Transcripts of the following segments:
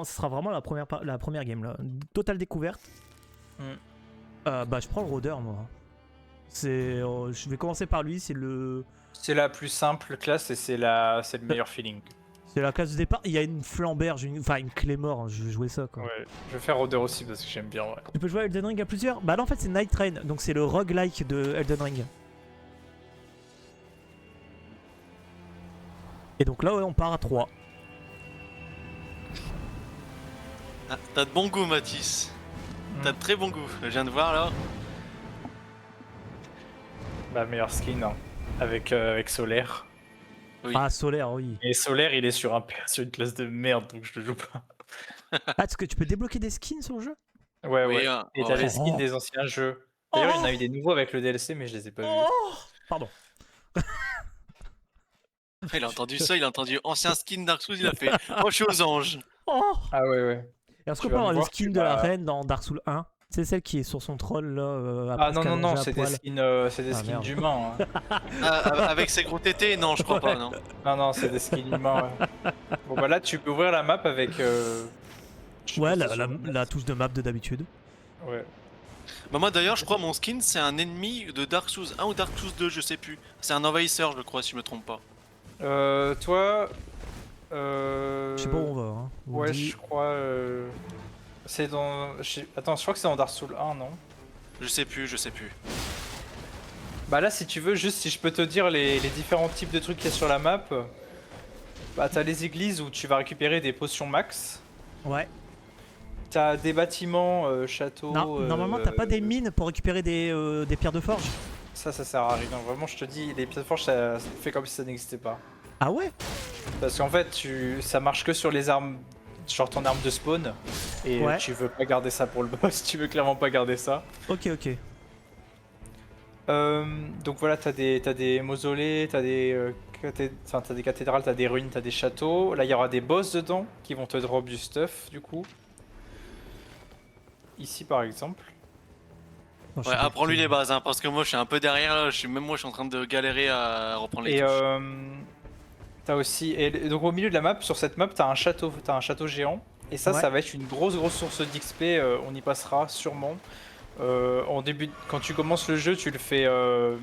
Ce sera vraiment la première game là. Totale découverte. Bah je prends le rôdeur moi. Je vais commencer par lui, c'est la plus simple classe et c'est le meilleur feeling. C'est la classe de départ. Il y a une flambère, enfin une Claymore, hein, je vais jouer ça quoi. Ouais, je vais faire rôdeur aussi parce que j'aime bien. Ouais. Tu peux jouer à Elden Ring à plusieurs? Bah là en fait c'est Night Train, donc c'est le roguelike de Elden Ring. Et donc là ouais, on part à 3. Ah, t'as de bon goût, Mathis. T'as de très bon goût. Je viens de voir là. Bah meilleur skin hein. avec Solaire. Oui. Ah solaire oui. Et Solaire il est sur une classe de merde donc je le joue pas. Ah est-ce que tu peux débloquer des skins sur le jeu? Ouais Oui, ouais. hein. Et t'as les skins des anciens jeux. D'ailleurs il y en a eu des nouveaux avec le DLC mais je les ai pas vus. Pardon. Il a entendu ça, il a entendu ancien skin Dark Souls, il a fait oh je suis aux anges. Ah ouais ouais. Et est-ce qu'on Tu peut vas avoir me les voir, skins tu de la vas- reine dans Dark Souls 1? C'est celle qui est sur son troll là. Ah non c'est des skins merde. d'humains. Hein. Ah, avec ses gros tétés, non je crois pas non. Non c'est des skins humains. Ouais. Bon bah là tu peux ouvrir la map avec. Ouais la touche de map de d'habitude. Ouais. Bah moi d'ailleurs je crois mon skin c'est un ennemi de Dark Souls 1 ou Dark Souls 2 je sais plus. C'est un envahisseur je crois si je me trompe pas. Toi. Je sais pas où on va. Hein. Ouais je crois. C'est dans. Attends je crois que c'est dans Dark Souls 1 non? Je sais plus. Bah là si tu veux juste si je peux te dire les différents types de trucs qu'il y a sur la map. Bah t'as les églises où tu vas récupérer des potions max. Ouais. T'as des bâtiments, châteaux. Non, normalement t'as pas des mines pour récupérer des pierres de forge. Ça sert à rien. Vraiment je te dis les pierres de forge ça fait comme si ça n'existait pas. Ah ouais? Parce qu'en fait ça marche que sur les armes. Genre ton arme de spawn. Et ouais. Tu veux pas garder ça pour le boss. Tu veux clairement pas garder ça. Ok. Donc voilà, t'as des mausolées, t'as des cathédrales, t'as des ruines, t'as des châteaux. Là, il y aura des boss dedans qui vont te drop du stuff, du coup. Ici, par exemple. Non, je Ouais sais pas apprends-lui qui- les bases hein, parce que moi je suis un peu derrière là, même moi je suis en train de galérer à reprendre les touches. T'as aussi... Et donc au milieu de la map, sur cette map, t'as un château géant. Et ça, Ouais. ça va être une grosse source d'XP, on y passera sûrement. Quand tu commences le jeu, tu le fais le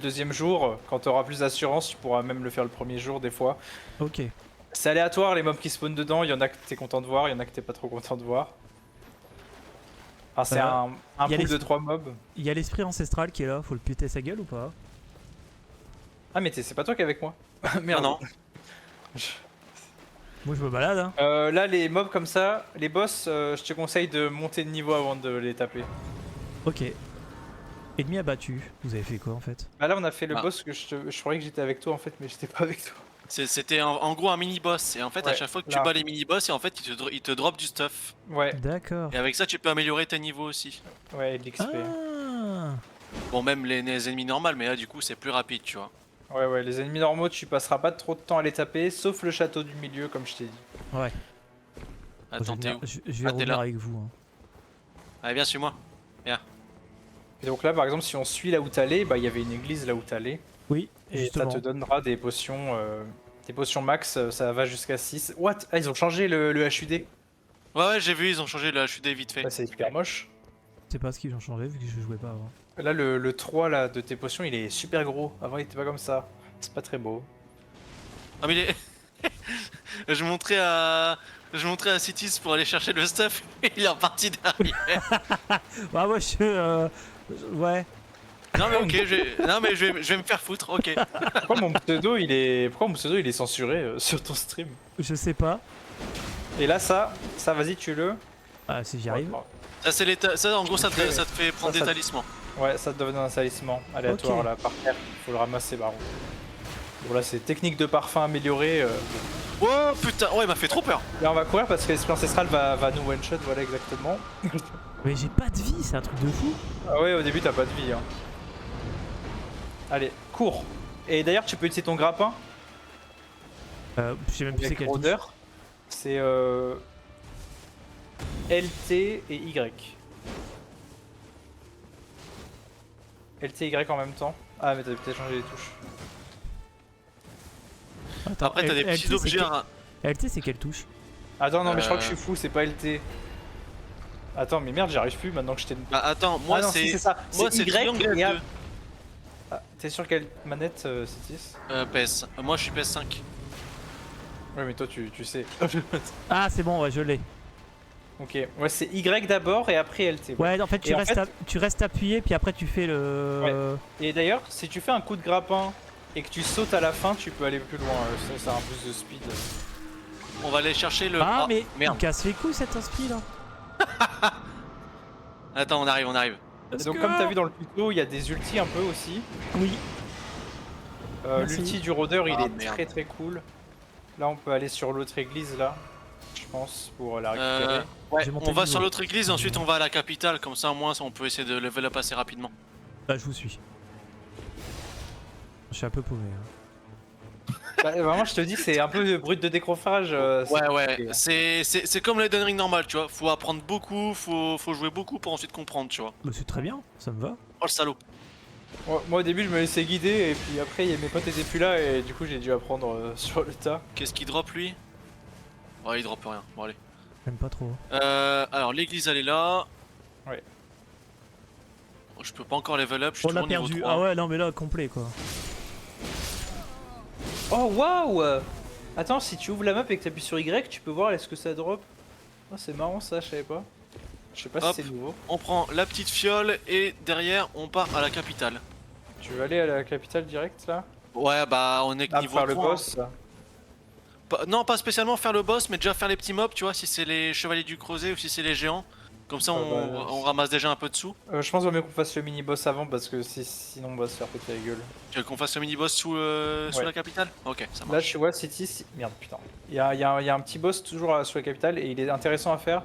deuxième jour. Quand tu auras plus d'assurance, tu pourras même le faire le premier jour des fois. Ok. C'est aléatoire les mobs qui spawnent dedans. Il y en a que t'es content de voir, il y en a que t'es pas trop content de voir. Ah, c'est un y a pool les- de 3 mobs. Il y a l'esprit ancestral qui est là, faut le péter sa gueule ou pas? Ah, mais c'est pas toi qui es avec moi. Merde. non. Moi je me balade hein. Là, les mobs comme ça, les boss, je te conseille de monter de niveau avant de les taper. Ok. Ennemi abattu. Vous avez fait quoi en fait? Bah là, on a fait le Ah. boss que je croyais que j'étais avec toi en fait, mais j'étais pas avec toi. C'était en gros un mini-boss et en fait à Ouais, chaque fois que là. tu bats les mini-boss et en fait il te drop du stuff. Ouais, D'accord. Et avec ça tu peux améliorer tes niveaux aussi. ouais, de l'XP. Ah. Bon même les ennemis normales mais là du coup c'est plus rapide tu vois. Ouais, les ennemis normaux, tu passeras pas trop de temps à les taper, sauf le château du milieu, comme je t'ai dit. Ouais. Attends t'es où? Je vais Ah, t'es revenir là. avec vous. Hein. Allez viens suis-moi. Et donc là, par exemple, si on suit là où t'allais, bah il y avait une église là où t'allais. Oui, Et justement. ça te donnera des potions max, ça va jusqu'à 6. What? Ah, ils ont changé le HUD. Ouais j'ai vu ils ont changé le HUD vite fait. Bah, c'est hyper moche. Je sais pas ce qu'ils ont changé vu que je jouais pas avant. Là, le 3 là, de tes potions, il est super gros. Avant, il était pas comme ça. C'est pas très beau. Ah mais il est... je montrais à Citis pour aller chercher le stuff et il est reparti derrière. Bah moi ouais. Non mais ok, je vais me faire foutre, ok. Pourquoi mon pseudo il est censuré sur ton stream? Je sais pas. Et là, ça vas-y, tue-le. Ah si j'y arrive. Ça c'est l'état, ça en gros ça te fait prendre Ça, des ça- talismans. Ouais, ça te donne un salissement aléatoire Ok. là par terre. Faut le ramasser, baron. Bon, là, c'est technique de parfum améliorée. Oh putain, ouais il m'a fait trop peur. Là, on va courir parce que l'esprit ancestral va nous one-shot, voilà exactement. Mais j'ai pas de vie, c'est un truc de fou. Ah ouais, au début, t'as pas de vie. Hein. Allez, cours. Et d'ailleurs, tu peux utiliser ton grappin Je sais même plus c'est avec quelle touche. rôdeur. C'est LT et Y. LT et Y en même temps. Ah, mais t'as peut-être changé les touches. Attends, Après t'as des LT, petits objets. LT c'est quelle touche? Attends, non, mais je crois que je suis fou, c'est pas LT. Attends, mais merde, j'y arrive plus maintenant que je t'ai. Bah attends, moi Ah non, si, c'est. c'est ça. Moi C'est c'est Y triangle et F2. Ah, t'es sur quelle manette, Citis? PS. Moi je suis PS5. Ouais, mais toi, tu sais. Ah, c'est bon, ouais, je l'ai. Ok, ouais, c'est Y d'abord et après LT. Ouais, en fait, tu, Et en restes, fait- tu restes appuyé, puis après, tu fais le. Et d'ailleurs, si tu fais un coup de grappin et que tu sautes à la fin, tu peux aller plus loin. Ça a un boost de speed. On va aller chercher le. Ah, mais merde. il casse les couilles cette inspi là. Attends, on arrive, on arrive. Et donc, comme t'as vu dans le tuto, il y a des ultis un peu aussi. Oui. Merci. L'ulti du rôdeur, il Ah, est merde. très très cool. Là, on peut aller sur l'autre église là, je pense, pour la récupérer. Ouais, J'ai monté on le va niveau. sur l'autre église, ensuite on va à la capitale, comme ça au moins on peut essayer de level up assez rapidement. Bah, je vous suis. Je suis un peu paumé. Hein. Bah, vraiment, je te dis, c'est un peu brut de décrochage. Ouais, c'est comme l'Elden Ring normal, tu vois. Faut apprendre beaucoup, faut jouer beaucoup pour ensuite comprendre, tu vois. Bah, c'est très bien, ça me va. Oh le salaud. Moi, au début, je me laissais guider, et puis après, mes potes étaient plus là, et du coup, j'ai dû apprendre sur le tas. Qu'est-ce qu'il drop lui? Ouais, il drop rien. Bon, allez. J'aime pas trop. Alors l'église elle est là. Ouais. Oh, je peux pas encore level up, je suis On l'a toujours niveau perdu. 3. Ah ouais, non, mais là, complet quoi. Oh, waouh! Attends, si tu ouvres la map et que tu appuies sur Y, tu peux voir est-ce que ça drop. Oh, c'est marrant ça, je savais pas. Je sais pas Hop. si c'est nouveau. On prend la petite fiole et derrière on part à la capitale. Tu veux aller à la capitale direct là? Ouais, bah on est que Ah, niveau faire le 3, boss. Non, pas spécialement faire le boss, mais déjà faire les petits mobs, tu vois, si c'est les chevaliers du creuset ou si c'est les géants. Comme ça, on ramasse déjà un peu de sous. Je pense qu'il vaut mieux qu'on fasse le mini-boss avant parce que sinon on va se faire péter la gueule. Tu veux qu'on fasse le mini-boss sous Ouais. la capitale? Ok, ça Là, marche. tu vois, City. Merde, putain. Il y a un petit boss toujours sur la capitale et il est intéressant à faire.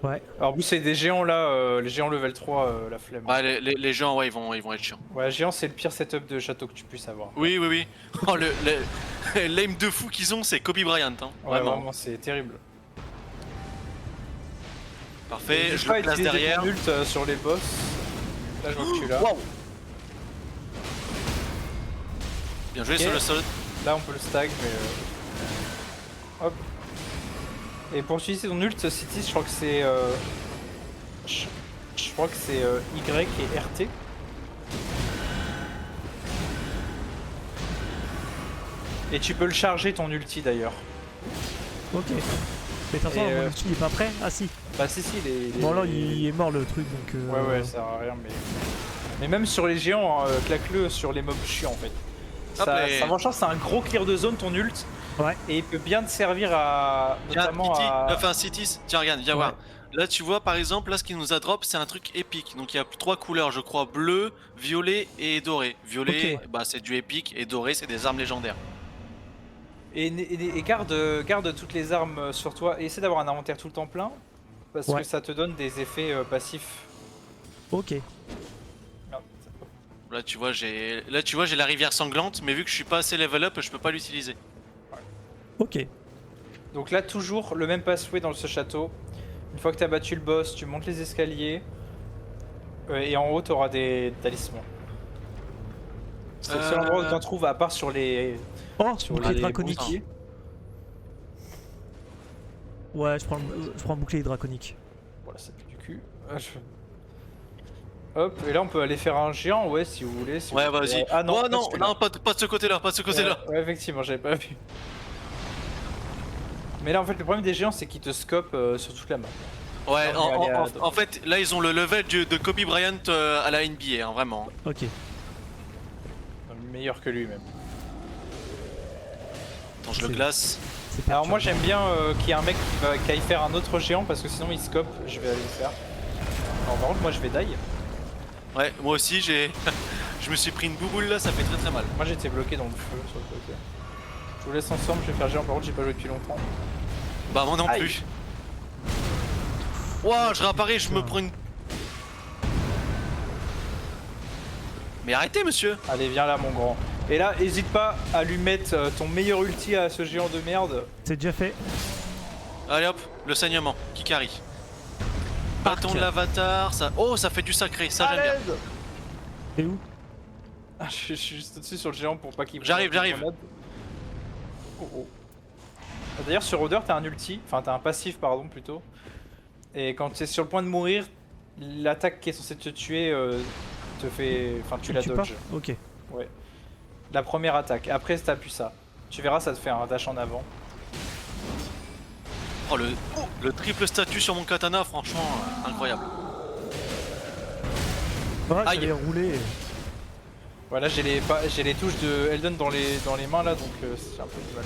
Ouais. Alors, vous, c'est des géants là, les géants level 3, la flemme. Ouais, les géants, ouais, ils vont être chiants. Ouais, géant, c'est le pire setup de château que tu puisses avoir. Oui. Oh, l'aim de fou qu'ils ont, c'est Kobe Bryant, hein. Ouais, Vraiment. vraiment, c'est terrible. Parfait, N'hésite je pas à le place utiliser derrière. ton ult sur les boss. Là, je vois que tu l'as. Wow. Bien joué Ok. sur le sol. Là, on peut le stag, mais. Hop. Et pour utiliser ton ult, City, je crois que c'est. Je crois que c'est Y et RT. Et tu peux le charger ton ulti d'ailleurs. Ok. Mais de toute façon, Et, mon ulti il est pas prêt. Ah si. Bah si il est. Bon, là, il est mort le truc donc. Ouais, ça sert à rien, mais même sur les géants, claque-le sur les mobs chiants en fait. Hop, Ça, et- franchement, c'est un gros clear de zone ton ult. Ouais. Et il peut bien te servir à. Tiens, Notamment Titi, à. enfin Citis, tiens regarde, viens Ouais. voir. Là tu vois par exemple, là ce qui nous a drop c'est un truc épique. Donc il y a 3 couleurs je crois, bleu, violet et doré. Violet Ok. bah c'est du épique et doré c'est des armes légendaires. Et garde toutes les armes sur toi et essaie d'avoir un inventaire tout le temps plein. Parce Ouais. que ça te donne des effets passifs. Ok. Merde. Là tu vois j'ai la rivière sanglante mais vu que je suis pas assez level up je peux pas l'utiliser. Ok. Donc là, toujours le même passway dans ce château. Une fois que tu as battu le boss, tu montes les escaliers. Et en haut, tu auras des talismans. C'est le seul endroit où tu en trouves, à part sur les. Oh, Sur bouclier les draconique. boucliers. Ouais, je prends le bouclier draconique. Voilà, ça pue du cul. Hop, et là on peut aller faire un géant, ouais, si vous voulez. Si Ouais vous vas-y. voulez. Ah non, Oh, pas non, celui-là. non pas de ce côté là, pas de ce côté là. Ouais, effectivement, j'avais pas vu. Mais là, en fait, le problème des géants, c'est qu'ils te scopent sur toute la map. Ouais, Non, mais allez, en fait là ils ont le level de Kobe Bryant à la NBA hein, vraiment. Ok. Meilleur que lui, même. Attends je le C'est- glace. C'est Alors, moi, perturbant. j'aime bien qu'il y ait un mec qui aille faire un autre géant parce que sinon il scope. Je vais aller le faire. Alors, par contre, moi, je vais die. Ouais moi aussi j'ai. Je me suis pris une bouboule là, ça fait très très mal. Moi, j'étais bloqué dans le feu sur le côté. Je vous laisse ensemble, je vais faire géant. Par contre, j'ai pas joué depuis longtemps. Bah moi non Aïe. plus. Ouah, je réapparais, je me Putain. prends une. Mais arrêtez, monsieur! Allez, viens là, mon grand. Et là, hésite pas à lui mettre ton meilleur ulti à ce géant de merde. C'est déjà fait. Allez hop, le saignement, qui carry. Bâton de l'avatar, ça. Oh, ça fait du sacré, ça j'aime bien. T'es où? Ah, je suis juste au-dessus sur le géant pour pas qu'il. J'arrive, j'arrive. Oh, oh. D'ailleurs sur Rôdeur t'as un ulti, enfin t'as un passif pardon plutôt. Et quand tu es sur le point de mourir, l'attaque qui est censée te tuer te fait... Enfin tu la tue dodge. pas. Ok. Ouais. La première attaque, après t'appuies ça. Tu verras ça te fait un dash en avant. Oh, le triple statut sur mon katana, franchement, incroyable. Ouais, Aïe. j'allais rouler. Voilà j'ai les touches de Elden dans les mains là donc c'est un peu du mal.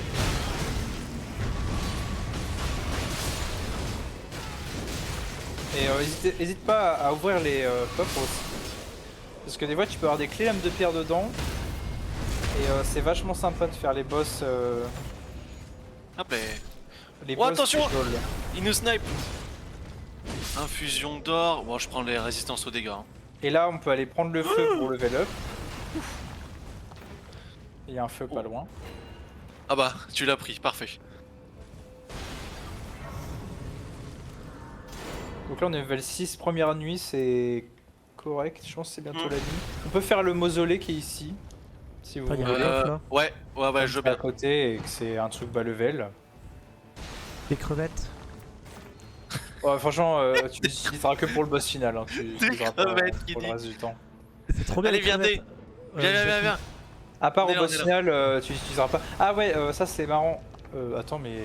Et hésite pas à ouvrir les coffres aussi. Parce que des fois tu peux avoir des clés lames de pierre dedans. Et c'est vachement sympa de faire les boss. Ah ben, Les Oh, boss attention qui volent. il nous snipe. Infusion d'or. Bon, je prends les résistances aux dégâts. Hein. Et là on peut aller prendre le feu pour level up. Il y a un feu pas loin. Ah bah, tu l'as pris, parfait. Donc là on est level 6, première nuit, c'est correct, je pense que c'est bientôt la nuit. On peut faire le mausolée qui est ici, si vous Pas voulez. bien. là. Ouais, je veux à bien. côté et que c'est un truc bas level. Des crevettes. Ouais, franchement, tu l'utiliseras que pour le boss final, hein. Tu l'utiliseras pas crevettes, qui pour le dit. reste du temps. C'est trop bien. Allez, les viens, crevettes. Viens. À part On au est là, boss on est là. final, tu l'utiliseras pas. Ah ouais, ça c'est marrant. Attends, mais...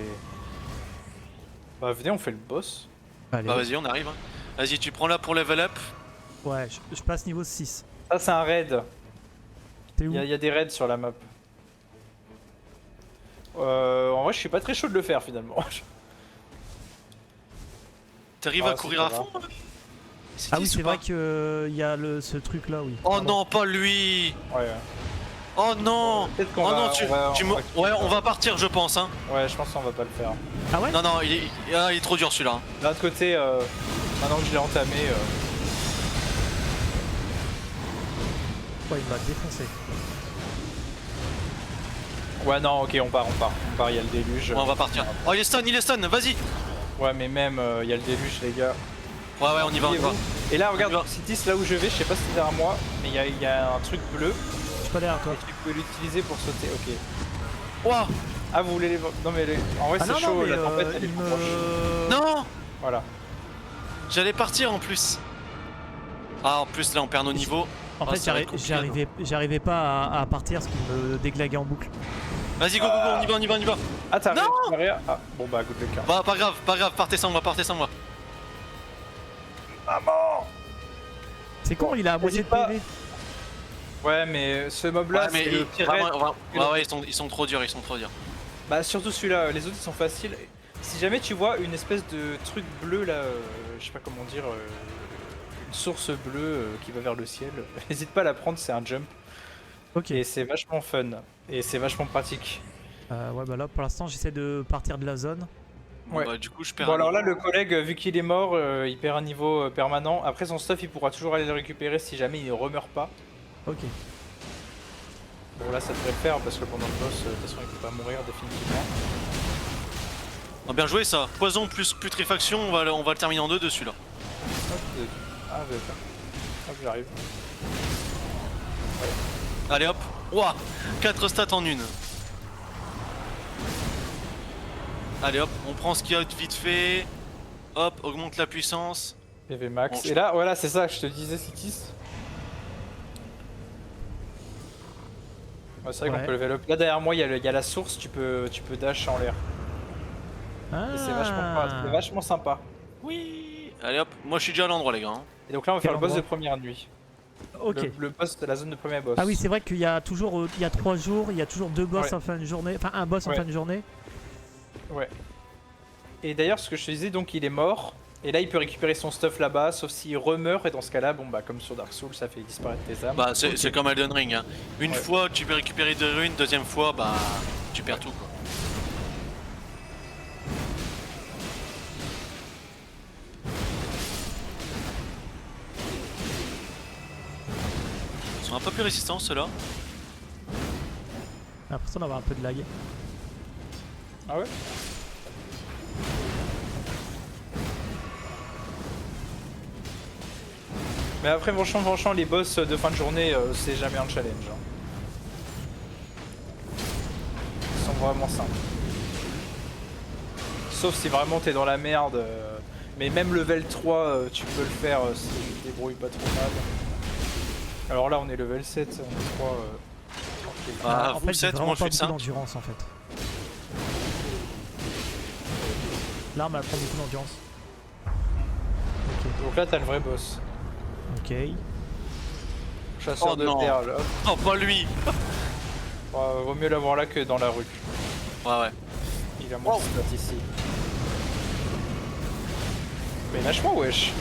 Bah venez, on fait le boss. Allez. Bah vas-y, on arrive. Hein. Vas-y, tu prends là pour level up. Ouais, je passe niveau 6. Ça c'est un raid. T'es où? Il y a des raids sur la map. En vrai, je suis pas très chaud de le faire finalement. T'arrives Ah, à si, courir ça à va. fond. Ah oui, Six c'est ou vrai pas qu'il y a ce truc là, oui. Oh non, pas lui. Ouais. Oh non. Peut-être Oh qu'on non, va- tu, on va- tu on me... va- Ouais, on va partir, je pense. Hein. Ouais, je pense qu'on va pas le faire. Ah ouais? Non, il est trop dur celui-là. Hein. D'un autre côté, maintenant que je l'ai entamé, Ouais, il m'a défoncé. ouais non, ok, on part, il y a le déluge. Ouais, on va partir. Oh, il est stun, vas-y. Ouais, mais même, il y a le déluge, les gars. Ouais, on y va. Et là, regarde, On y va. Citis, là où je vais, je sais pas si c'est derrière moi, mais il y a un truc bleu, Je suis pas derrière toi. et tu peux l'utiliser pour sauter, ok. Ouah. Ah, vous voulez les... Non, mais en vrai, Ah c'est non, chaud, non, mais la tempête, elle est il trop proche. me... Non. Voilà. J'allais partir en plus. Ah, en plus là on perd nos niveaux. En Ah, fait, ça va être compliqué, j'arrivais pas à partir parce qu'il me déglaguait en boucle. Vas-y, go, on y va. Ah, t'as Non. rien. Ah, bon bah, good luck. Hein. Bah, pas grave, partez sans moi. C'est con, il a à moitié de n'hésite pas. PV. Ouais, mais ce mob-là, Ouais, mais c'est le pire raid. ouais, ils sont trop durs. Bah surtout celui-là, les autres ils sont faciles. Si jamais tu vois une espèce de truc bleu là, je sais pas comment dire, une source bleue qui va vers le ciel, n'hésite pas à la prendre, c'est un jump. Ok. Et c'est vachement fun, et c'est vachement pratique. Ouais, bah là, pour l'instant, j'essaie de partir de la zone. Ouais. Bah, du coup, je perds. Bon un alors là, niveau. le collègue, vu qu'il est mort, il perd un niveau permanent. Après son stuff, il pourra toujours aller le récupérer si jamais il ne remeurt pas. Ok. Bon là, ça devrait le faire, parce que pendant le boss, de toute façon, il peut pas mourir définitivement. Ah, bien joué ça. Poison plus putréfaction, on va le terminer en deux dessus là. Hop, ah, vous êtes là. Hop, j'arrive. Allez hop. Ouah, 4 stats en une. Allez hop, on prend ce qu'il y a de vite fait. Hop, augmente la puissance. PV max. Bon, Et là, voilà, c'est ça que je te disais, Citis. Ouais, c'est vrai Ouais. qu'on peut level up. Là derrière moi, il y a la source, tu peux dash en l'air. Ah. Et c'est vachement sympa. Oui. Allez hop, moi je suis déjà à l'endroit les gars. Hein. Et donc là, on va Quel faire le boss de endroit première nuit. Ok. Le boss de la zone de premier boss. Ah oui, c'est vrai qu'il y a toujours, il y a 3 jours, il y a toujours 2 boss Ouais. en fin de journée, enfin un boss en Ouais. fin de journée. Ouais. Et d'ailleurs, ce que je te disais, donc il est mort. Et là, il peut récupérer son stuff là-bas, sauf s'il remeurt. Et dans ce cas-là, bon bah comme sur Dark Souls, ça fait disparaître tes âmes. Bah c'est comme Elden Ring. Hein. Une Ouais. fois tu peux récupérer des runes, deuxième fois bah tu perds tout quoi. Ils sont un peu plus résistants ceux-là. J'ai l'impression d'avoir un peu de lag. Ah ouais. Mais après, franchement, les boss de fin de journée, c'est jamais un challenge. Hein. Ils sont vraiment simples. sauf si vraiment t'es dans la merde. Mais même level 3, tu peux le faire si tu te débrouilles pas trop mal. Alors là, on est level 7, on est 3. Tranquille. Ah, en vous fait, j'ai 7, vraiment moi je pas suis beaucoup 5. d'endurance en fait. L'arme elle prend beaucoup d'endurance. Ok. Donc là, t'as le vrai boss. Ok. Chasseur Oh de non. perles. Hop. Oh, pas lui. Vaut mieux l'avoir là que dans la rue. Ouais. Il a moins de stats ici. Mais lâche-moi, wesh.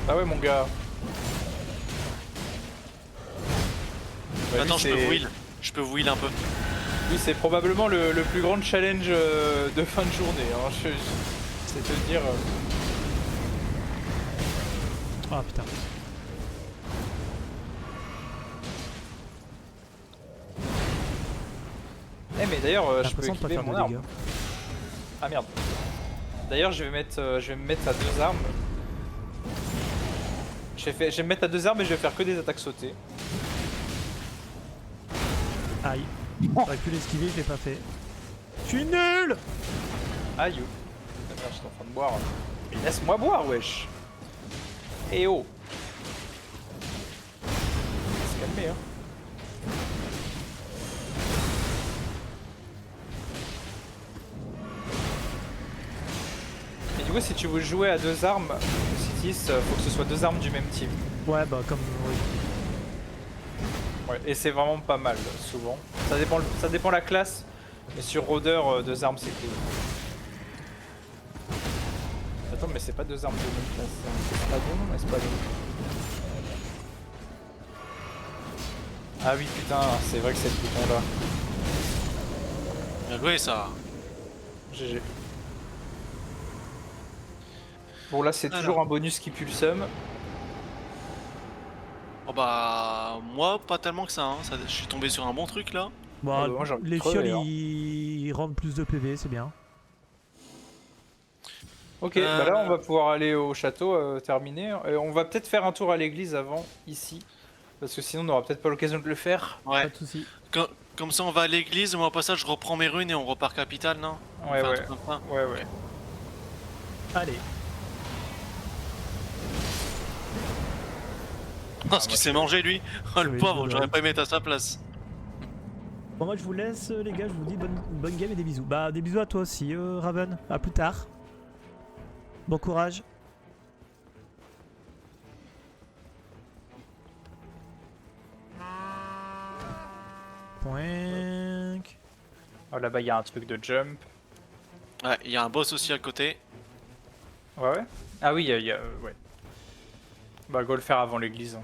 Ah ouais, mon gars. Bah, Attends, lui, je peux c'est- vous heal. Je peux vous heal un peu. Lui, c'est probablement le plus grand challenge de fin de journée. Hein. C'est te dire. Ah putain. Eh, mais d'ailleurs, J'ai je peux l'impression de pas équiper faire mon de arme. dégâts. Ah merde. D'ailleurs, je vais me mettre à 2 armes. Je vais me mettre à 2 armes et je vais faire que des attaques sautées. Aïe. J'aurais pu l'esquiver, je l'ai pas fait. Je suis nul. Aïe. Ah merde, j'étais en train de boire. Mais laisse-moi boire, wesh. Eh oh. On va se calmer, hein. Et du coup, si tu veux jouer à 2 armes, Citis, faut que ce soit 2 armes du même team. Ouais bah comme oui. Ouais, et c'est vraiment pas mal, souvent. Ça dépend la classe, mais sur Rôdeur, 2 armes c'est cool. Attends, mais c'est pas 2 armes de même classe, c'est pas bon, mais c'est pas bon. Ah oui, putain, c'est vrai que c'est le bouton là. Bien joué ça. GG. Bon, là c'est Alors. toujours un bonus qui pue le seum. Oh bah moi pas tellement que ça, hein. Je suis tombé sur un bon truc là. Bon, bah, moi, j'ai envie de les crever, fioles hein. ils rendent plus de PV, c'est bien. Ok, bah là on va pouvoir aller au château terminer. Et on va peut-être faire un tour à l'église avant, ici. Parce que sinon on n'aura peut-être pas l'occasion de le faire. Pas Ouais. de soucis. Comme ça on va à l'église, moi au passage je reprends mes runes et on repart capitale, non? On Ouais, fait un ouais. truc comme ça. Ouais, ouais. Allez. Oh, ce qu'il s'est mangé lui. Oh le Oui, pauvre, je j'aurais dois. pas aimé être à sa place. Bon moi je vous laisse les gars, je vous dis bonne game et des bisous. Bah des bisous à toi aussi Raven, à plus tard. Bon courage. Poink. Oh, là-bas il y a un truc de jump. Ouais, il y a un boss aussi à côté. Ouais, ouais. Ah oui, ouais. Bah go le faire avant l'église. Hein.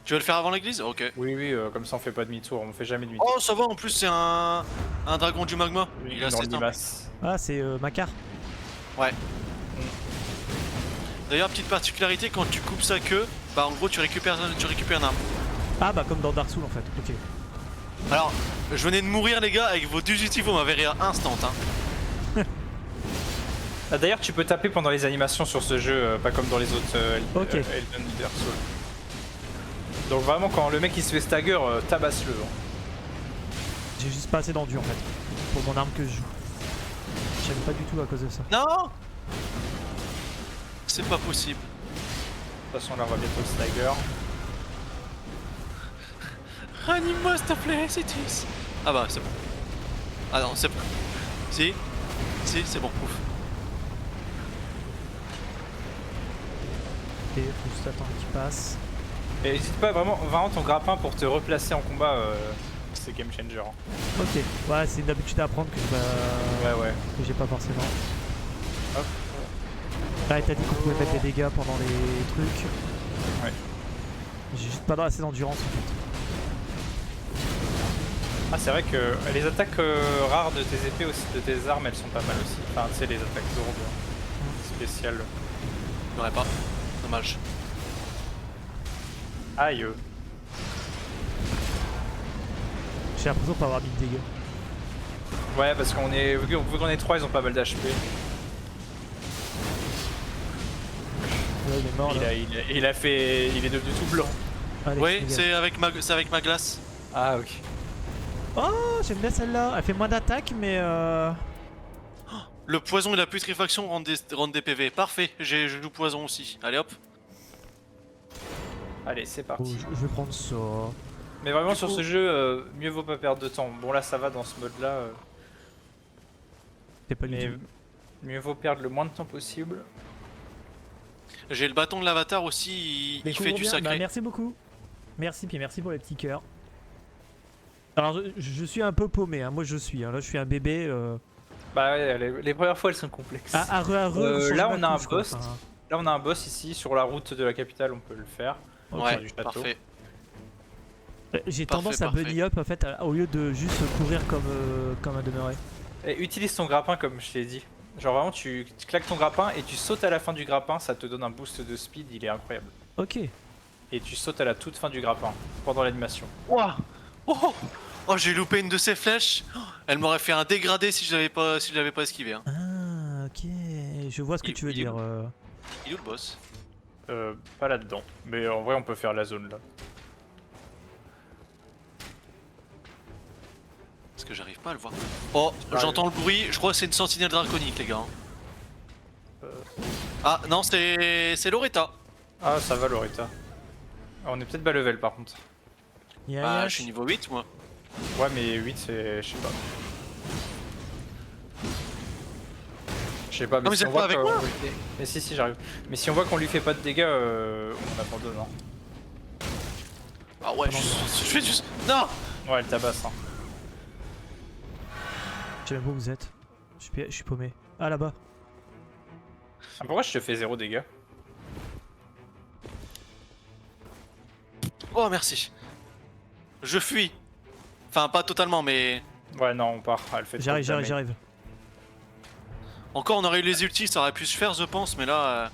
Tu veux le faire avant l'église? Ok. Oui, oui, comme ça on fait pas demi-tour, on fait jamais demi-tour. Oh ça va, en plus c'est un dragon du magma. Il est dans assez le simple. limace. Ah c'est Macar. Ouais. D'ailleurs, petite particularité, quand tu coupes sa queue, bah en gros tu récupères une arme. Ah bah comme dans Dark Souls en fait, ok. Alors, je venais de mourir les gars, avec vos 18 vous m'avez rire instant hein. Ah, d'ailleurs tu peux taper pendant les animations sur ce jeu, pas comme dans les autres Ok. Elden Dark Souls. Donc vraiment quand le mec il se fait stagger, tabasse-le. Hein. J'ai juste pas assez d'endu en fait. Pour mon arme que je joue. J'aime pas du tout à cause de ça. Non, c'est pas possible. De toute façon là on va bientôt le stagger. Ranime-moi s'il te plaît, Citis. Ah bah c'est bon. Ah non, c'est bon. Si, c'est bon, ouf. Et faut juste attendre qu'il passe. Et n'hésite pas vraiment ton grappin pour te replacer en combat, c'est game changer. Hein. Ok, ouais c'est une habitude à apprendre que Ouais. j'ai pas forcément. Hop. Là t'as dit qu'on pouvait mettre des dégâts pendant les trucs. Ouais. J'ai juste pas assez d'endurance en fait. Ah c'est vrai que les attaques rares de tes épées aussi, de tes armes, elles sont pas mal aussi. Enfin tu sais les attaques lourdes, spéciales. J'aurais pas. Dommage. Aïe. J'ai l'impression de pas avoir mis de dégâts. Ouais parce qu'on est. Vu qu'on est 3 ils ont pas mal d'HP. Ouais il est mort là. Il a fait. Il est devenu tout blanc. Allez, Oui, dégage. c'est avec ma glace. Ah ok. Oh j'aime bien celle-là. Elle fait moins d'attaque mais Le poison et la putréfaction rendent des PV. Parfait, je joue poison aussi. Allez hop. Allez, c'est Oh, parti. je vais prendre ça. Mais vraiment, Du sur coup- ce jeu, mieux vaut pas perdre de temps. Bon, là, ça va dans ce mode-là. C'est pas du Mais tout. mieux vaut perdre le moins de temps possible. J'ai le bâton de l'avatar aussi, il fait Découvre du bien. sacré. Bah, merci beaucoup. Merci, puis merci pour les petits cœurs. Alors, je suis un peu paumé, hein. Moi je suis. Hein. Là, je suis un bébé. Bah ouais, les premières fois, elles sont complexes. Là, on a un boss. Là, on a un boss ici, sur la route de la capitale, on peut le faire. Ouais, du château. parfait. J'ai Parfait, tendance à parfait. bunny up en fait, au lieu de juste courir comme un demeuré. Et utilise ton grappin comme je t'ai dit. Genre vraiment, tu claques ton grappin et tu sautes à la fin du grappin, ça te donne un boost de speed, il est incroyable. Ok. Et tu sautes à la toute fin du grappin, pendant l'animation. Ouah. Oh, oh j'ai loupé une de ces flèches. Oh, elle m'aurait fait un dégradé si je l'avais pas esquivé. Hein. Ah, ok. Je vois ce que tu veux Il est dire. Il est où le boss? Pas là-dedans. Mais en vrai, on peut faire la zone là. Parce que j'arrive pas à le voir. Oh, j'entends le bruit, je crois que c'est une sentinelle draconique les gars. Ah non, c'est Loretta. Ah, ça va, Loretta. Ah, on est peut-être bas level par contre. Bah, je suis niveau 8 moi. Ouais, mais 8, c'est. Je sais pas. Je sais pas, mais mais si vous on êtes voit pas avec qu'on moi lui fait- Mais si, j'arrive. Mais si on voit qu'on lui fait pas de dégâts, on abandonne. Hein. Ah ouais, je fais juste. Non. Ouais, elle tabasse. Hein. Je sais même pas où vous êtes. Je suis paumé. Ah, là-bas. Ah, pourquoi je te fais 0 dégâts? Oh merci. Je fuis. Enfin pas totalement mais... Ouais, non, on part. Elle fait trop de damage. J'arrive. Encore on aurait eu les ultis, ça aurait pu se faire je pense mais là...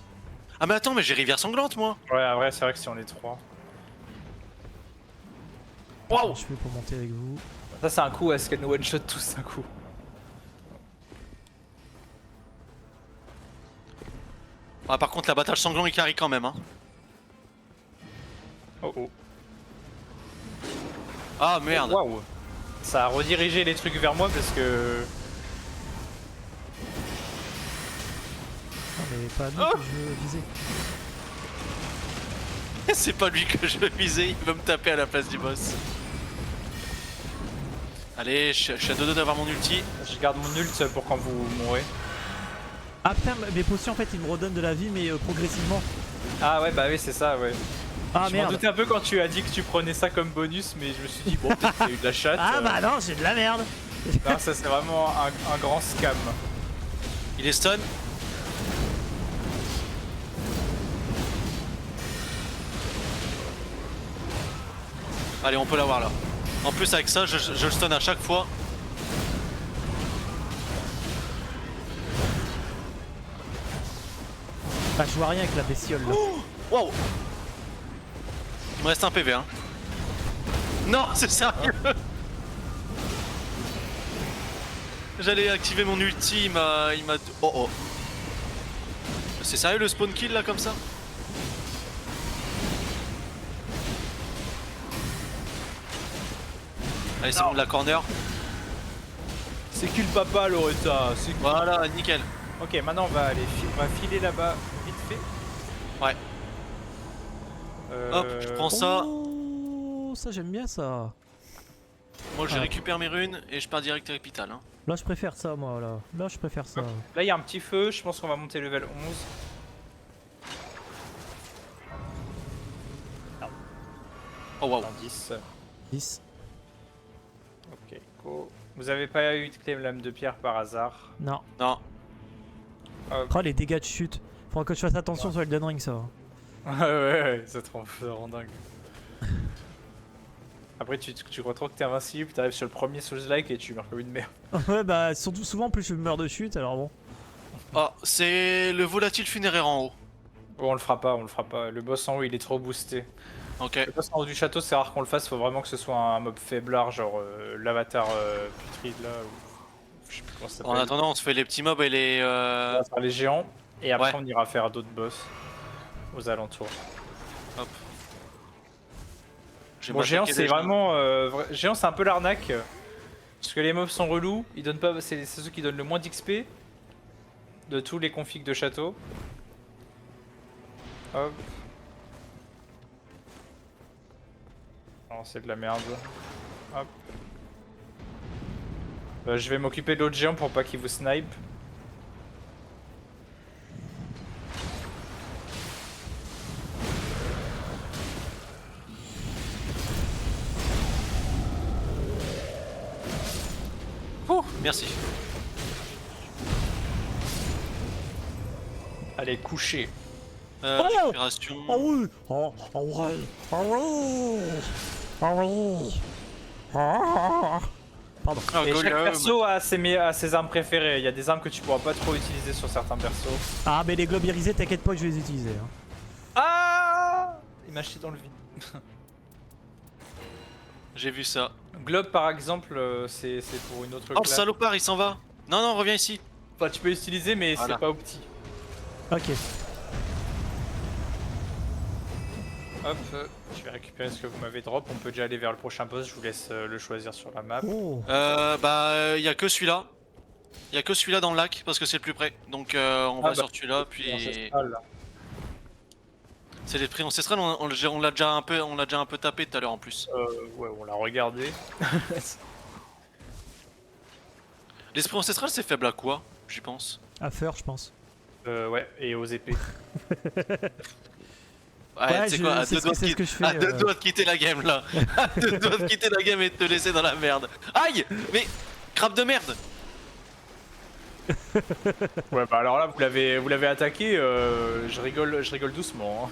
Ah mais attends mais j'ai rivière sanglante moi. Ouais, en vrai, c'est vrai que si on est 3. Waouh. Je fais pour monter avec vous. Ça, c'est un coup, est-ce qu'elle nous one-shot tous un coup? Ah par contre l'abattage sanglant il carry quand même hein. Oh oh. Ah merde. Waouh. Ça a redirigé les trucs vers moi parce que. Non, mais pas nous Oh que je veux viser. C'est pas lui que je visais, il va me taper à la place du boss. Allez, je suis à 2-2 d'avoir mon ulti. Je garde mon ult pour quand vous mourrez. Ah putain, mes potions en fait ils me redonnent de la vie mais progressivement. Ah ouais, bah oui, c'est ça, ouais. Ah Je m'en merde. doutais un peu quand tu as dit que tu prenais ça comme bonus, mais je me suis dit, bon, peut-être qu'il y a eu de la chatte. Ah bah non, j'ai de la merde. Non, ça c'est vraiment un grand scam. Il est stun. Allez, on peut l'avoir là. En plus avec ça, je le stun à chaque fois. Bah je vois rien avec la bestiole là. Wow. Il me reste un PV hein. Non, c'est sérieux. J'allais activer mon ulti, il m'a... Oh oh. C'est sérieux le spawn kill là comme ça? Allez c'est bon, la corner. C'est kill papa, Loretta. C'est cool. Voilà, nickel. Ok, maintenant on va aller on va filer là-bas vite fait. Ouais. Hop, je prends ça. Oh, ça j'aime bien ça. Moi je Ah. récupère mes runes et je pars direct à l'hôpital. Hein. Là je préfère ça moi là. Là je préfère ça. Là, il y a un petit feu, je pense qu'on va monter level 11. Oh waouh. Dans 10. 10. Ok, go. Vous avez pas eu de clé lame de pierre par hasard? Non. Non. Oh les dégâts de chute. Faudra que je fasse attention sur Elden Ring ça. Ouais, ça te rend dingue. Après, tu crois trop que t'es invincible, t'arrives sur le premier Souls-like et tu meurs comme une merde. Ouais bah surtout souvent plus je meurs de chute alors bon. Oh, c'est le volatile funéraire en haut. Oh, on le fera pas, on le fera pas. Le boss en haut, il est trop boosté. Ok. Le boss en haut du château, c'est rare qu'on le fasse, faut vraiment que ce soit un mob faiblard, genre l'avatar putride là, ou je sais plus comment ça En s'appelle. attendant, on se fait les petits mobs et les... On va faire les géants, et après Ouais. on ira faire d'autres boss aux alentours. Hop. J'ai Bon, pas géant, choqué c'est des gens. vraiment. Géant, c'est un peu l'arnaque. Parce que les mobs sont relous, ils donnent pas. C'est ceux qui donnent le moins d'XP. de tous les configs de château. Hop. Non, c'est de la merde. Hop. Je vais m'occuper de l'autre géant pour pas qu'il vous snipe. Ouh, merci. Allez, coucher. Récupération. Oh oui. Oh ouais. Oh oui. Oh oui. Pardon. Ah, Et chaque Golem. perso a ses armes préférées. Il y a des armes que tu pourras pas trop utiliser sur certains persos. Ah mais les globes irisés, t'inquiète pas que je vais les utiliser. Hein. Ah, il m'a jeté dans le vide. J'ai vu ça. Globe par exemple, c'est pour une autre Oh, le classe. salopard, il s'en va. Non, non, reviens ici. Enfin, tu peux l'utiliser mais Voilà. c'est pas opti. Ok. Hop, je vais récupérer ce que vous m'avez drop. On peut déjà aller vers le prochain boss. Je vous laisse le choisir sur la map. Oh. Y a que celui-là. Y a que celui-là dans le lac parce que c'est le plus près. Donc on va sur celui-là puis Ancestral, là. c'est l'esprit ancestral. On l'a déjà un peu tapé tout à l'heure en plus. Ouais, on l'a regardé. L'esprit ancestral c'est faible à quoi? J'y pense. À faire, je pense. Ouais, et aux épées. Ouais, tu sais quoi, c'est ce que je fais. à deux doigts de quitter la game là. À deux doigts de quitter la game et de te laisser dans la merde. Aïe! Mais crabe de merde! Ouais, bah alors là, vous l'avez attaqué. Je rigole doucement. Hein.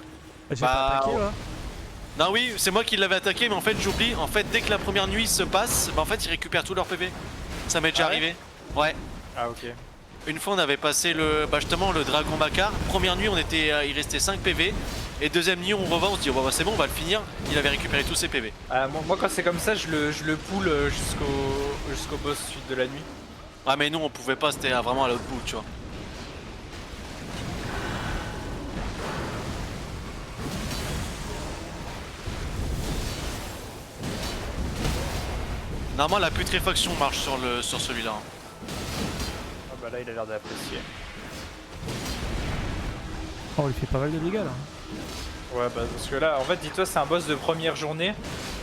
J'ai pas Bah, attaqué, ouais. Non oui, c'est moi qui l'avais attaqué, mais en fait j'oublie. En fait, dès que la première nuit se passe, bah en fait ils récupèrent tout leur PV. Ça m'est déjà Ah ouais arrivé. Ouais. Ah ok. Une fois on avait passé justement le dragon Bakar. Première nuit il restait 5 PV. Et deuxième nuit on revint, on se dit oh, bah, c'est bon on va le finir. Il avait récupéré tous ses PV. Moi quand c'est comme ça, je le pull jusqu'au boss suite de la nuit. Ah mais nous on pouvait pas, c'était vraiment à l'autre bout tu vois. Normalement la putréfaction marche sur celui-là. Hein. Ah bah là il a l'air d'apprécier. Oh, il fait pas mal de dégâts là. Ouais bah parce que là en fait dis-toi c'est un boss de première journée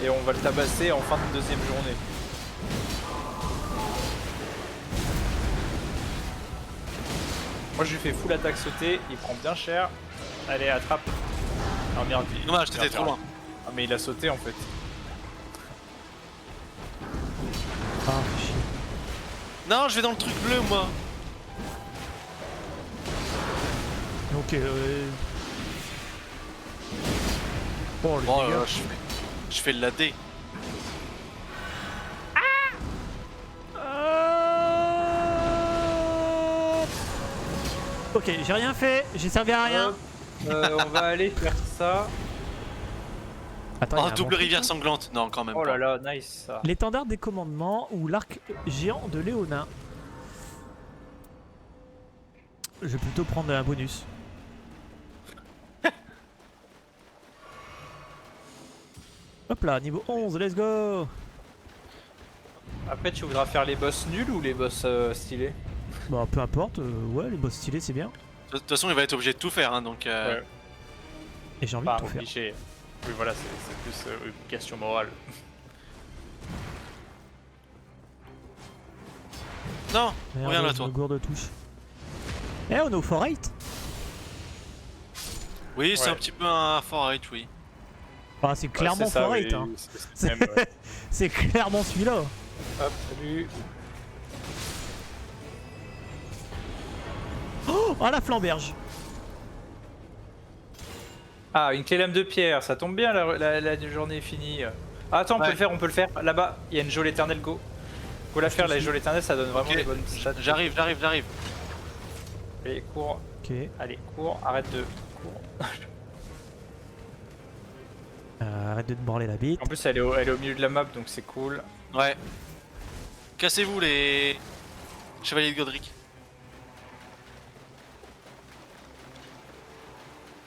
et on va le tabasser en fin de deuxième journée. Moi je lui fais full attaque sautée, il prend bien cher. Allez attrape. Ah merde. Dommage, t'étais trop loin. Ah mais il a sauté en fait. Ah, chier. Non, je vais dans le truc bleu moi. Ok, Oh, le Oh là dégât. là, je fais le ladé. Ok, j'ai rien fait, j'ai servi à rien. On va aller faire ça. Attends, il y a Oh, un double bon rivière truc, sanglante. Non, quand même Oh pas. là là, nice ça. hein. L'étendard des commandements ou l'arc géant de Léonin. Je vais plutôt prendre un bonus. Hop là, niveau 11, let's go. Après tu voudras faire les boss nuls ou les boss stylés? Bah peu importe, ouais les boss stylés c'est bien. De toute façon, il va être obligé de tout faire, hein, donc. Ouais. Et j'ai envie Pas de tout faire. obligé. Oui voilà, c'est plus une question morale. Non, Merde, reviens là, je toi. me gourde de touche. Eh, on est au Forate. Oui, c'est Ouais. un petit peu un Fortnite, oui. Ah, c'est clairement Ouais, c'est ça, Forate. oui, Hein. c'est le même, ouais. C'est clairement celui-là. Hop, salut. Oh, la flamberge. Ah, une clé lame de pierre, ça tombe bien, la journée est finie. Ah, attends, Ouais. on peut le faire. Là-bas, il y a une geôle éternelle, go. Faut la faire, la geôle éternelle, ça donne vraiment Ok. des bonnes stats. J'arrive. Allez, cours, Ok. arrête de... Cours. Arrête de te branler la bite. En plus, elle est au milieu de la map, donc c'est cool. Ouais. Cassez-vous, les chevaliers de Godric.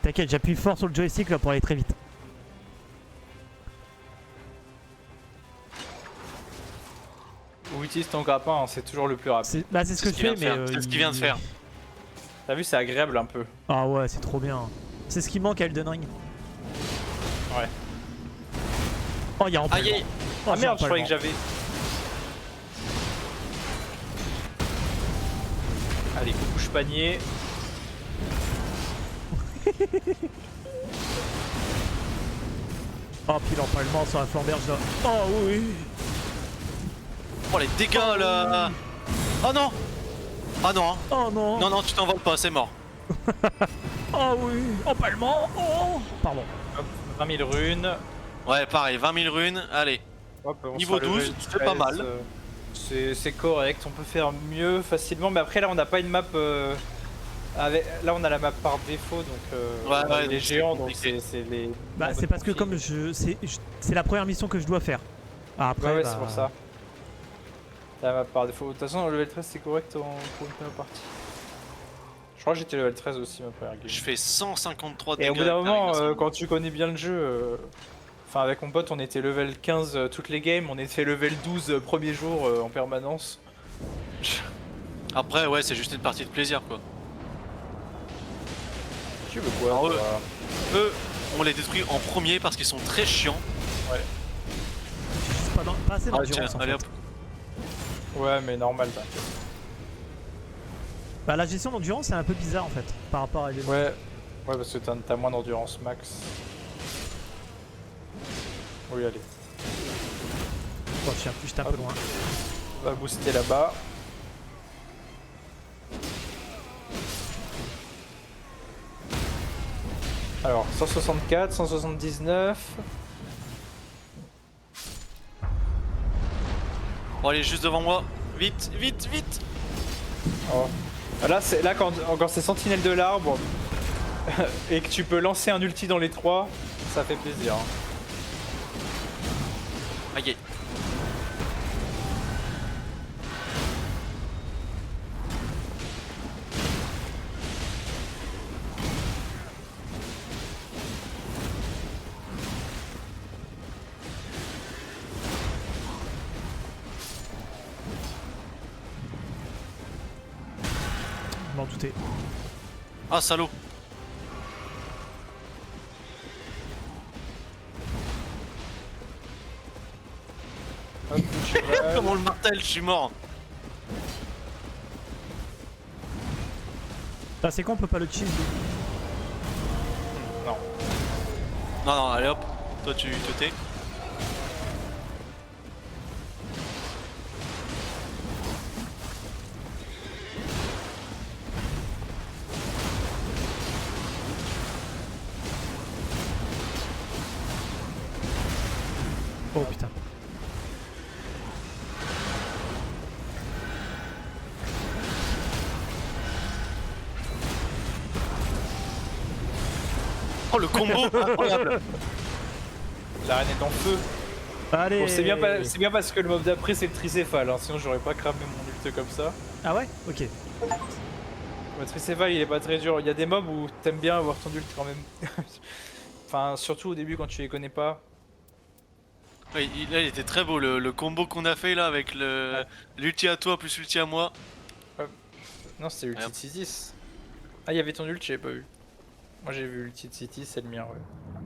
T'inquiète, j'appuie fort sur le joystick là pour aller très vite. Ou utilise ton grappin, hein, c'est toujours le plus rapide. C'est ce que je ce qu'il vient fais, de mais. faire. C'est ce qu'il vient de faire. T'as vu, c'est agréable un peu. Ah ouais, c'est trop bien. C'est ce qui manque à Elden Ring. Ouais. Oh, il y a empalement. Aïe aïe. Oh, Ah j'ai merde, je croyais empalement. que j'avais. Allez, couche panier. Oh, puis l'empalement sur la flamberge là. Oh oui. Oh les dégâts là. Oh non. Ah non. Oh non. Non, non, tu t'envoles pas, c'est mort. Oh oui. Empalement. Oh. Pardon. Hop, 20 000 runes. Ouais, pareil, 20 000 runes, allez. Hop, on Niveau sera level 12, c'est pas 13, mal. C'est correct, on peut faire mieux facilement. Mais après, là, on n'a pas une map. Là, on a la map par défaut, donc Ouais, on a ouais, les donc c'est géants, donc compliqué. c'est les. Bah, c'est parce que comme c'est la première mission que je dois faire. Ah, après, Ouais, ouais, bah, c'est pour ça. La map par défaut. De toute façon, le level 13, c'est correct pour une première partie. Je crois que j'étais level 13 aussi, ma première game. Je fais 153 dégâts. Et au bout d'un avec moment, Dark Knight. quand tu connais bien le jeu, enfin avec mon pote, on était level 15 toutes les games, on était level 12 premier jour en permanence. Après, ouais, c'est juste une partie de plaisir quoi. Tu veux quoi Alors, toi Eux, on les détruit en premier parce qu'ils sont très chiants. j'ai juste pas assez Ah, tiens, d'endurance en allez fait. hop. Ouais, mais normal, t'inquiète. Bah, la gestion d'endurance c'est un peu bizarre en fait par rapport à Elden Ring. Ouais, ouais, parce que t'as moins d'endurance max. Oui, allez. Oh, je suis juste un peu loin. On va booster là-bas. Alors, 164, 179. Bon, allez, juste devant moi. Vite, vite, vite. Oh. Là, quand c'est sentinelle de l'arbre et que tu peux lancer un ulti dans les trois, ça fait plaisir. Hein. Aïe aïe. Je m'en doutais. Ah, salaud. Hop, cheval. Comment le martel, je suis mort. Bah, c'est con, on peut pas le cheese. Non. Non, non, allez hop. Toi, tu te tais. Oh putain. Oh, le combo incroyable. L'arène est en feu. Allez. Bon, c'est bien parce que le mob d'après c'est le tricéphale, hein, sinon j'aurais pas cramé mon ult comme ça. Ah ouais. Ok. Le tricéphale il est pas très dur. Il y a des mobs où t'aimes bien avoir ton ult quand même. Enfin, surtout au début quand tu les connais pas. Ouais, là, il était très beau le combo qu'on a fait là avec l'ulti à toi plus l'ulti à moi. Non, c'était l'ulti de Citis. Ah, il y avait ton ult, j'avais pas vu. Moi j'ai vu l'ulti de Citis, c'est le mien, ouais.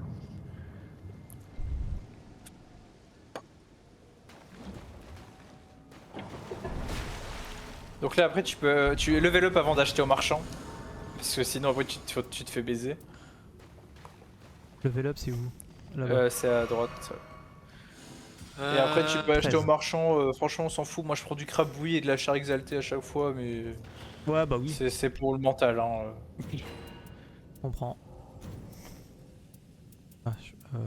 Donc là après tu level up avant d'acheter au marchand. Parce que sinon après tu te fais baiser. Level up, c'est où là-bas. C'est à droite. Et après tu peux acheter 13. au marchand, franchement on s'en fout, moi je prends du crabouille et de la chair exaltée à chaque fois mais Ouais, bah oui. c'est pour le mental hein. Je comprends. Ah, là.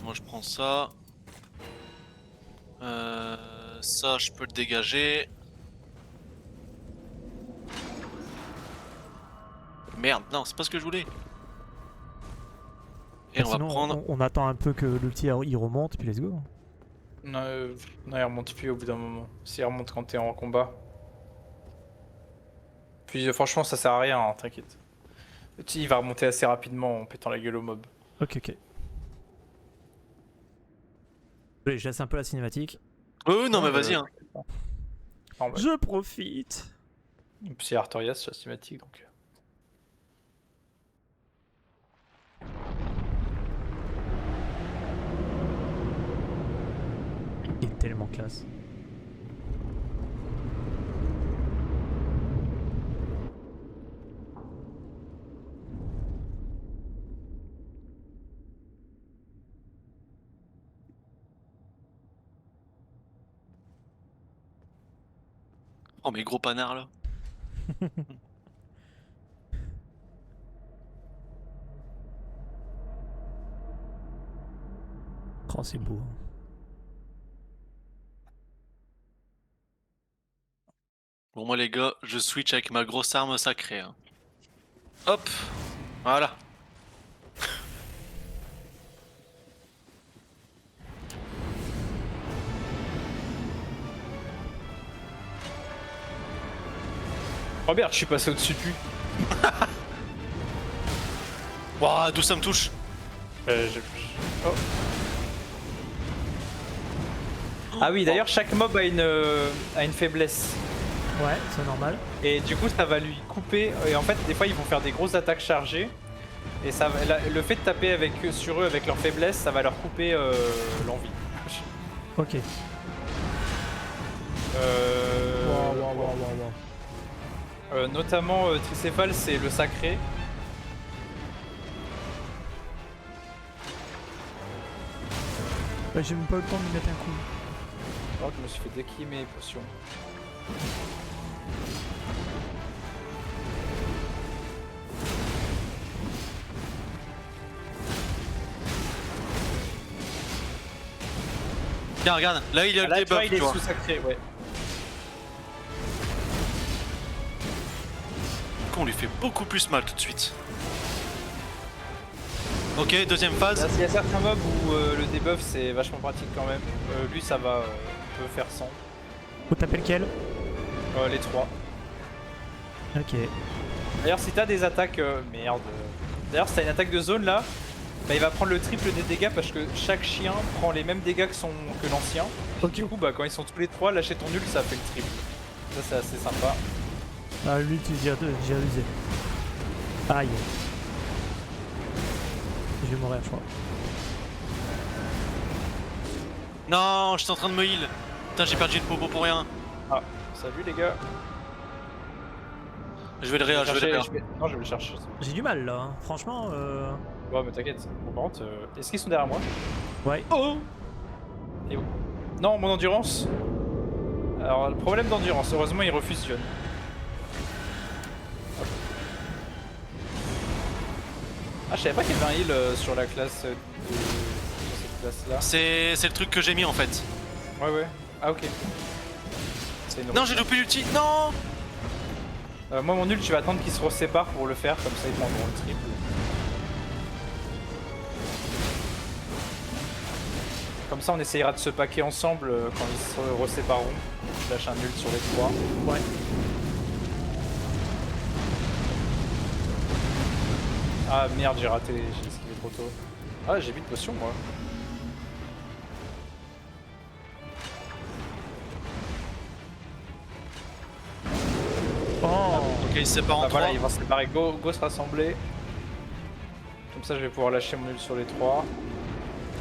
Moi, je prends ça. Ça, je peux le dégager. Merde, non, c'est pas ce que je voulais. Et on va Sinon, prendre. on attend un peu que l'ulti il remonte, puis let's go. Non, non il remonte plus au bout d'un moment. Si il remonte quand t'es en combat. Puis franchement ça sert à rien, hein, t'inquiète. Il va remonter assez rapidement en pétant la gueule au mob. Ok, ok. Allez, je laisse un peu la cinématique. Oh, non, mais Ouais, vas-y, hein. Non, bah, Je profite. C'est Artorias sur la cinématique donc. Il est tellement classe. Oh, mais gros panard là. Oh, c'est beau. Bon, moi, les gars, je switch avec ma grosse arme sacrée. Hein. Hop, voilà. Oh merde, je suis passé au-dessus de lui. Waouh, d'où ça me touche? Oh. Ah oui, d'ailleurs, chaque mob a une faiblesse. Ouais, c'est normal. Et du coup, ça va lui couper. Et en fait, des fois, ils vont faire des grosses attaques chargées. Et ça, le fait de taper sur eux avec leur faiblesse, ça va leur couper l'envie. Ok. Notamment Tricéphale, c'est le sacré. Bah, j'ai même pas eu le temps de lui mettre un coup. Alors que je me suis fait déquiller mes potions. Tiens, regarde, là il y a le Là, tu vois, debuff, il est tu vois. sous sacré, ouais. Du coup, on lui fait beaucoup plus mal tout de suite. Ok, deuxième phase. Il y a certains mobs où le debuff c'est vachement pratique quand même. Lui, ça va, on peut faire sans. Faut taper lequel? Les trois. Ok. D'ailleurs, si t'as des attaques. Merde. D'ailleurs, si t'as une attaque de zone là, bah, il va prendre le triple des dégâts parce que chaque chien prend les mêmes dégâts que l'ancien. Ok. Du coup, bah, quand ils sont tous les trois, lâcher ton nul, ça fait le triple. Ça, c'est assez sympa. Ah, lui, j'ai usé. Aïe. Je vais mourir, je crois. Non, j'étais en train de me heal. Putain, j'ai perdu une popo pour rien. Ah, salut les gars. Je vais le réa, je vais le réa. Non, je vais le chercher. J'ai du mal là, hein. Franchement. Ouais, mais t'inquiète. Bon, par contre, est-ce qu'ils sont derrière moi? Ouais. Oh! Et où? Non, mon endurance. Alors, le problème d'endurance, heureusement, il refusionne. Hop. Ah, je savais pas qu'il y avait un heal sur la classe sur cette classe-là. C'est le truc que j'ai mis en fait. Ouais, ouais. Ah, ok. C'est une Non, j'ai loupé l'ulti. Non! moi, mon nul, tu vas attendre qu'il se resépare pour le faire, comme ça, ils prendront le triple. Comme ça, on essayera de se paquer ensemble quand ils se resépareront. Je lâche un nul sur les trois. Ouais. Ah merde, j'ai raté, j'ai esquivé trop tôt. Ah, j'ai 8 potions moi. Oh. Ok, il se sépare en Ah, trois. voilà, ils vont se séparer, go se rassembler. Comme ça, je vais pouvoir lâcher mon ult sur les trois.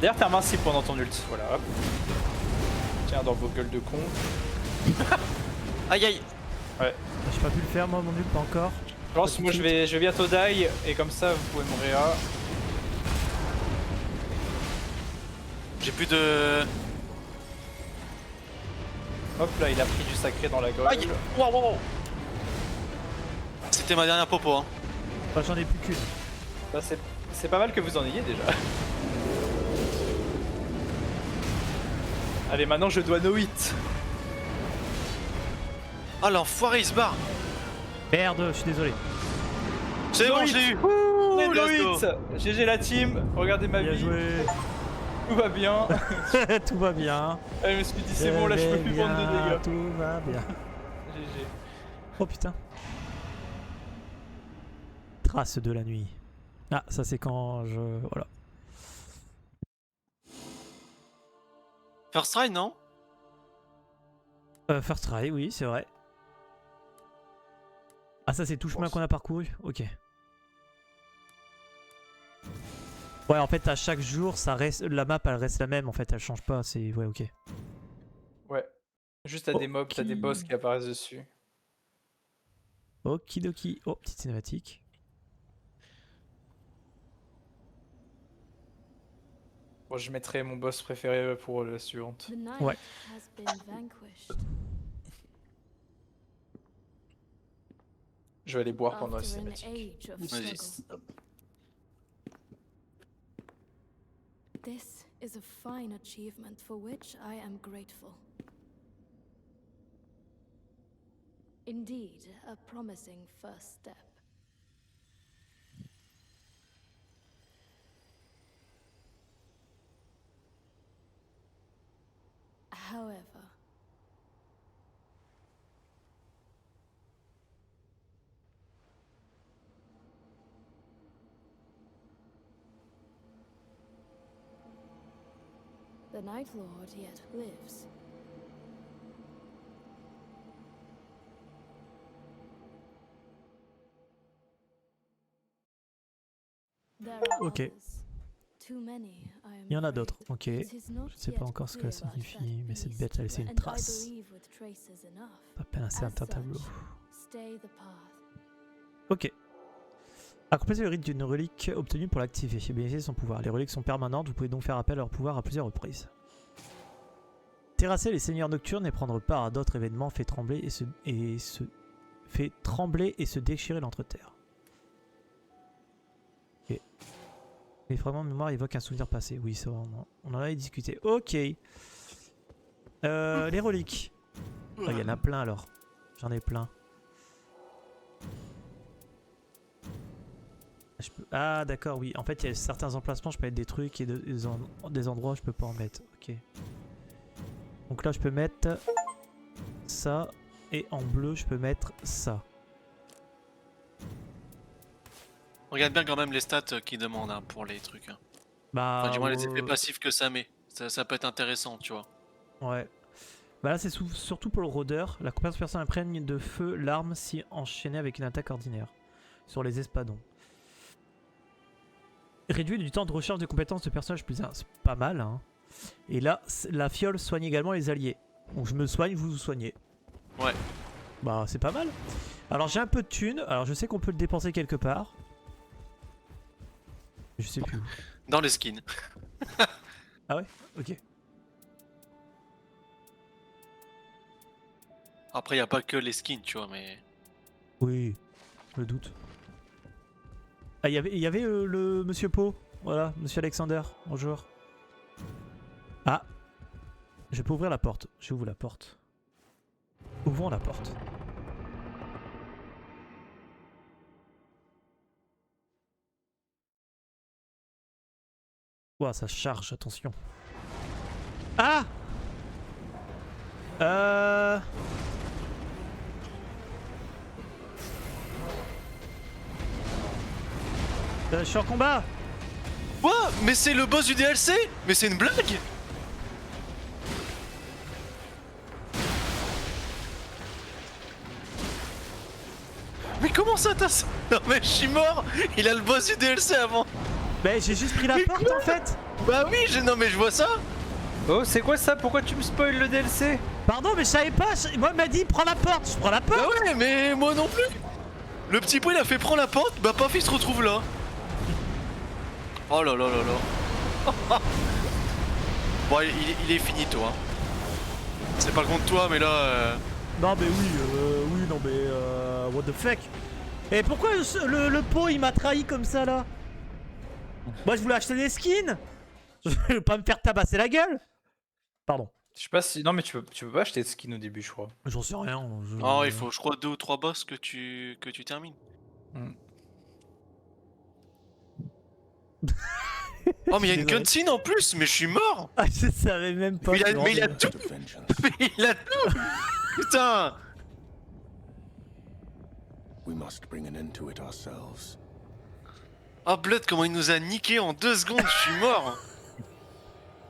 D'ailleurs, t'es invincible pendant ton ult, voilà. Hop. Tiens, dans vos gueules de con. Aïe aïe. Ouais. J'ai pas pu le faire, moi, mon nul, pas encore. Je pense que moi, je vais bientôt die, et comme ça, vous pouvez me réa. J'ai plus de. Hop là, il a pris du sacré dans la gueule. Aïe. Wow, wow, wow. C'était ma dernière popo. Hein. Bah, j'en ai plus qu'une. Bah, c'est pas mal que vous en ayez déjà. Allez, maintenant, je dois no hit. Ah, l'enfoiré, il se barre. Merde, je suis désolé. C'est bon, hit. je l'ai eu. Les no let's go. hit. GG la team, regardez ma Bien vie. joué. Tout va bien. Tout va bien. Je me suis dit, c'est bon, là, je peux plus prendre de dégâts. Tout va bien. GG. Oh putain. Trace de la nuit. Ah, ça c'est quand je... Voilà. First try, non? First try, oui, c'est vrai. Ah, ça, c'est tout chemin Bon, qu'on a parcouru? Ok. Ouais, en fait, à chaque jour, ça reste... la map, elle reste la même. En fait, elle change pas. C'est... Ouais, ok. Ouais. Juste t'as des mobs, t'as des boss qui apparaissent dessus. Okidoki. Oh, petite cinématique. Bon, je mettrai mon boss préféré pour la suivante. The night Ouais. has been vanquished. Je vais aller boire pendant la After an cinématique. age of Vas-y. struggle. This is a fine achievement for which I am grateful. Indeed, a promising first step. However, the Night Lord yet lives. There are Ok. others. Too many, I am Il y en a afraid. d'autres. Ok. It is not Je sais pas yet encore ce que ça clear about signifie, that mais cette beast, bête a laissé une and I trace. believe with traces enough. À peine assez un As tableau. such, stay the path. Ok. Accomplissez le rite d'une relique obtenue pour l'activer et bénéficier de son pouvoir. Les reliques sont permanentes, vous pouvez donc faire appel à leur pouvoir à plusieurs reprises. Terrasser les seigneurs nocturnes et prendre part à d'autres événements fait trembler et se déchirer l'entreterre. Ok. Les fragments de mémoire évoquent un souvenir passé. Oui, ça on en avait discuté. Ok. Les reliques. Oh, il y en a plein alors. J'en ai plein. Ah d'accord, oui. En fait, il y a certains emplacements, je peux mettre des trucs et des endroits, je peux pas en mettre. Ok. Donc là, je peux mettre ça. Et en bleu, je peux mettre ça. Regarde bien quand même les stats qu'ils demandent hein, pour les trucs. Hein. Bah, Enfin, du moins les effets passifs que ça met. Ça peut être intéressant, tu vois. Ouais. Bah là, c'est surtout pour le rôdeur. La compétence personne imprègne de feu l'arme si enchaînée avec une attaque ordinaire. Sur les espadons. Réduit du temps de recharge de compétences de personnage plus 1. C'est pas mal, hein. Et là, la fiole soigne également les alliés. Donc je me soigne, vous vous soignez. Ouais. Bah, c'est pas mal. Alors j'ai un peu de thunes. Alors je sais qu'on peut le dépenser quelque part. Je sais plus où. Dans les skins. Ah ouais? Ok. Après, y a pas que les skins, tu vois, mais. Oui, je me doute. Ah, il y avait le monsieur Pau. Voilà, monsieur Alexander. Bonjour. Ah. Je peux ouvrir la porte. J'ouvre la porte. Ouvrons la porte. Ouah, ça charge, attention. Ah! Je suis en combat! Quoi? Mais c'est le boss du DLC? Mais c'est une blague? Mais comment ça t'as ça? Non mais je suis mort! Il a le boss du DLC avant! Mais j'ai juste pris la Mais porte quoi? en fait! Bah oui, non mais je vois ça! Oh, c'est quoi ça? Pourquoi tu me spoil le DLC? Pardon, mais je savais pas! Moi, il m'a dit prends la porte! Je prends la porte! Bah ouais, mais moi non plus! Le petit pot il a fait prendre la porte, bah paf il se retrouve là! Oh là là là là! Bon, il est fini toi. C'est pas contre toi, mais là. Non, mais oui, non, mais what the fuck? Et pourquoi le pot il m'a trahi comme ça là? Moi je voulais acheter des skins! Je vais pas me faire tabasser la gueule! Pardon. Je sais pas si. Non, mais tu peux pas acheter de skin au début, je crois. J'en sais rien. Oh, il faut, je crois, 2 ou 3 boss que tu termines. Oh, mais il y a une Désolé. cutscene en plus, mais je suis mort! Ah, je savais même pas. Mais je me il a rendais- tout! Mais il a tout! Putain! We must bring an end to it ourselves. Oh, Blood, comment il nous a niqué en 2 secondes, je suis mort!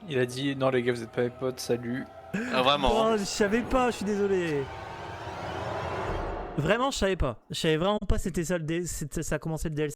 Il a dit non, les gars, vous êtes pas mes potes, salut. Ah, vraiment. Oh, je savais pas, je suis désolé. Vraiment, je savais pas. Je savais vraiment pas c'était ça, ça a commencé le DLC.